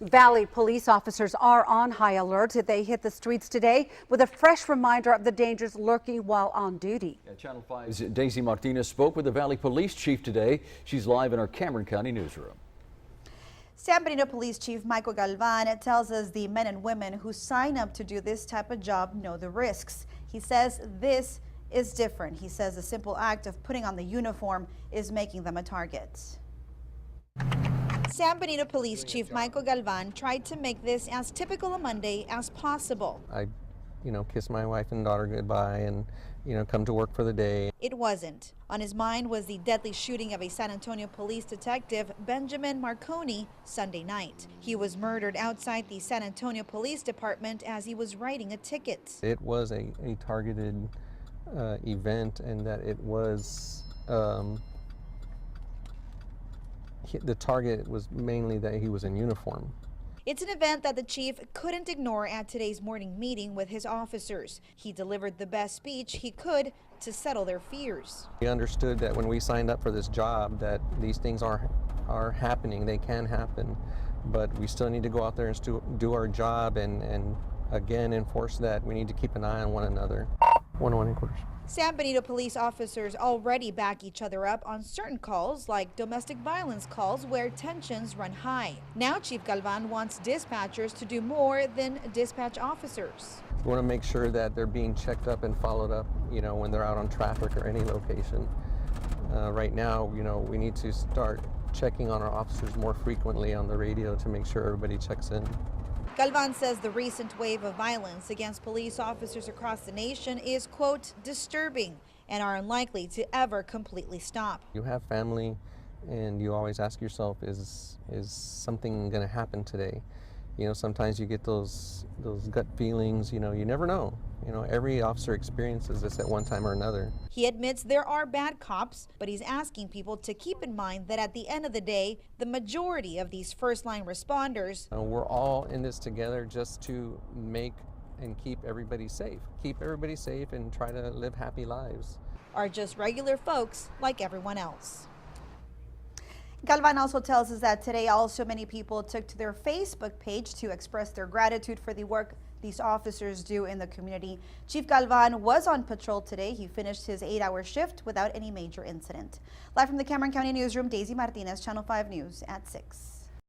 Valley police officers are on high alert. They hit the streets today with a fresh reminder of the dangers lurking while on duty. Channel 5's Daisy Martinez spoke with the Valley Police Chief today. She's live in our Cameron County newsroom. San Benito Police Chief Michael Galvan tells us the men and women who sign up to do this type of job know the risks. He says this is different. He says the simple act of putting on the uniform is making them a target. San Benito Police Chief Michael Galvan tried to make this as typical a Monday as possible. I, kiss my wife and daughter goodbye and, come to work for the day. It wasn't. On his mind was the deadly shooting of a San Antonio police detective, Benjamin Marconi, Sunday night. He was murdered outside the San Antonio Police Department as he was writing a ticket. It was a targeted event, and that it was the target was mainly that he was in uniform. It's an event that the chief couldn't ignore at today's morning meeting with his officers. He delivered the best speech he could to settle their fears. He understood that when we signed up for this job that these things are happening, they can happen, but we still need to go out there and do our job and again enforce that we need to keep an eye on one another. 101 headquarters. San Benito police officers already back each other up on certain calls, like domestic violence calls where tensions run high. Now Chief Galvan wants dispatchers to do more than dispatch officers. We want to make sure that they're being checked up and followed up, when they're out on traffic or any location. Right now, we need to start checking on our officers more frequently on the radio to make sure everybody checks in. Galvan says the recent wave of violence against police officers across the nation is, quote, disturbing and are unlikely to ever completely stop. You have family and you always ask yourself, is something going to happen today? Sometimes you get those gut feelings, you never know. Every officer experiences this at one time or another. He admits there are bad cops, but he's asking people to keep in mind that at the end of the day, the majority of these first-line responders, we're all in this together just to make and keep everybody safe. Keep everybody safe and try to live happy lives. Are just regular folks like everyone else. Galvan also tells us that today also many people took to their Facebook page to express their gratitude for the work these officers do in the community. Chief Galvan was on patrol today. He finished his 8-hour shift without any major incident. Live from the Cameron County Newsroom, Daisy Martinez, Channel 5 News at 6.